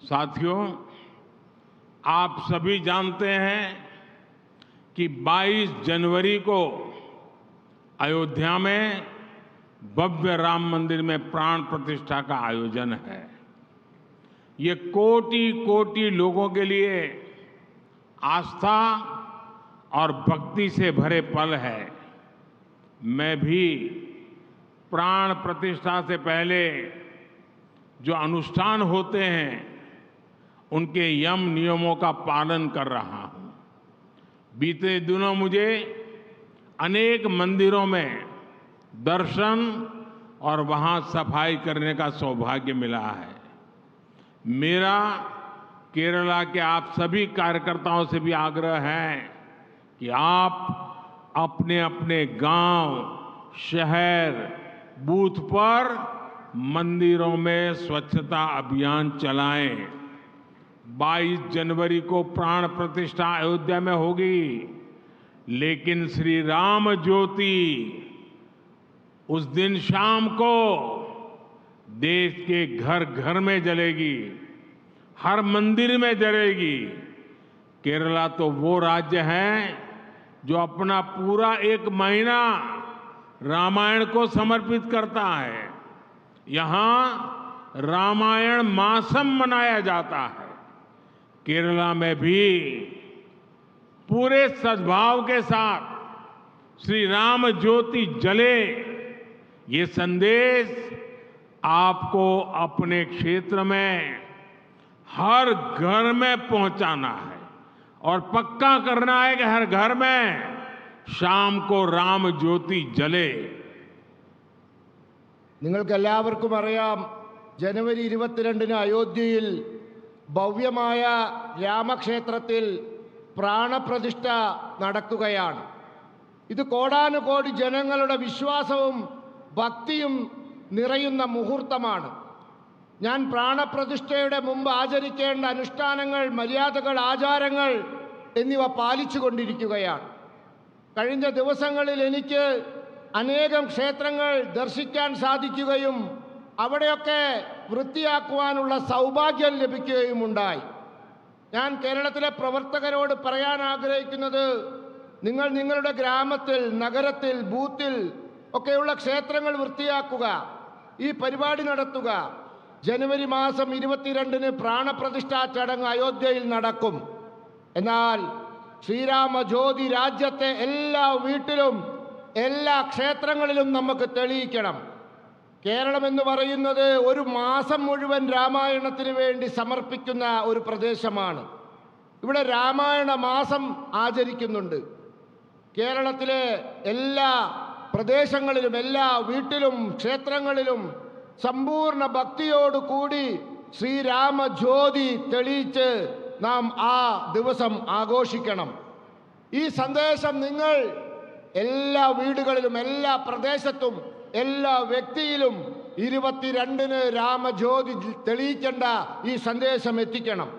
साथियों, आप सभी जानते हैं कि 22 जनवरी को अयोध्या में भव्य राम मंदिर में प्राण प्रतिष्ठा का आयोजन है। ये कोटि कोटि लोगों के लिए आस्था और भक्ति से भरे पल है। मैं भी प्राण प्रतिष्ठा से पहले जो अनुष्ठान होते हैं उनके यम नियमों का पालन कर रहा हूं। बीते दिनों मुझे अनेक मंदिरों में दर्शन और वहां सफाई करने का सौभाग्य मिला है। मेरा केरला के आप सभी कार्यकर्ताओं से भी आग्रह है कि आप अपने अपने गांव, शहर, बूथ पर मंदिरों में स्वच्छता अभियान चलाएं। 22 जनवरी को प्राण प्रतिष्ठा अयोध्या में होगी, लेकिन श्री राम ज्योति उस दिन शाम को देश के घर घर में जलेगी, हर मंदिर में जलेगी। केरला तो वो राज्य है जो अपना पूरा 1 महीना रामायण को समर्पित करता है। यहां रामायण मासम मनाया जाता है। केरला में भी पूरे सद्भाव के साथ श्री राम ज्योति जले, ये संदेश आपको अपने क्षेत्र में हर घर में पहुंचाना है और पक्का करना है कि हर घर में शाम को राम ज्योति जले। നിങ്ങൾക്കെല്ലാവർക്കും അറിയാം, ജനുവരി 22-ന് അയോധ്യയിൽ ഭവ്യമായ രാമക്ഷേത്രത്തിൽ പ്രാണപ്രതിഷ്ഠ നടക്കുകയാണ്. ഇത് കോടാനുകോടി ജനങ്ങളുടെ വിശ്വാസവും ഭക്തിയും നിറയുന്ന മുഹൂർത്തമാണ്. ഞാൻ പ്രാണപ്രതിഷ്ഠയുടെ മുമ്പ് ആചരിക്കേണ്ട അനുഷ്ഠാനങ്ങൾ, മര്യാദകൾ, ആചാരങ്ങൾ എന്നിവ പാലിച്ചുകൊണ്ടിരിക്കുകയാണ്. കഴിഞ്ഞ ദിവസങ്ങളിൽ എനിക്ക് അനേകം ക്ഷേത്രങ്ങൾ ദർശിക്കാൻ സാധിക്കുകയും അവിടെയൊക്കെ വൃത്തിയാക്കുവാനുള്ള സൗഭാഗ്യം ലഭിക്കുകയുമുണ്ടായി. ഞാൻ കേരളത്തിലെ പ്രവർത്തകരോട് പറയാൻ ആഗ്രഹിക്കുന്നത്, നിങ്ങൾ നിങ്ങളുടെ ഗ്രാമത്തിൽ, നഗരത്തിൽ, ബൂത്തിൽ ഒക്കെയുള്ള ക്ഷേത്രങ്ങൾ വൃത്തിയാക്കുക, ഈ പരിപാടി നടത്തുക. ജനുവരി മാസം 22-ന് പ്രാണപ്രതിഷ്ഠാ ചടങ്ങ് അയോധ്യയിൽ നടക്കും. എന്നാൽ ശ്രീരാമ ജ്യോതി രാജ്യത്തെ എല്ലാ വീട്ടിലും, എല്ലാ ക്ഷേത്രങ്ങളിലും നമുക്ക് തെളിയിക്കണം. കേരളം എന്ന് പറയുന്നത് ഒരു മാസം മുഴുവൻ രാമായണത്തിന് വേണ്ടി സമർപ്പിക്കുന്ന ഒരു പ്രദേശമാണ്. ഇവിടെ രാമായണ മാസം ആചരിക്കുന്നുണ്ട്. കേരളത്തിലെ എല്ലാ പ്രദേശങ്ങളിലും, എല്ലാ വീട്ടിലും, ക്ഷേത്രങ്ങളിലും സമ്പൂർണ്ണ ഭക്തിയോടുകൂടി ശ്രീരാമ ജ്യോതി തെളിയിച്ച് നാം ആ ദിവസം ആഘോഷിക്കണം. ഈ സന്ദേശം നിങ്ങൾ എല്ലാ വീടുകളിലും, എല്ലാ പ്രദേശത്തും, എല്ലാ വ്യക്തിയിലും 22-ന് രാമജ്യോതി തെളിയിക്കേണ്ട ഈ സന്ദേശം എത്തിക്കണം.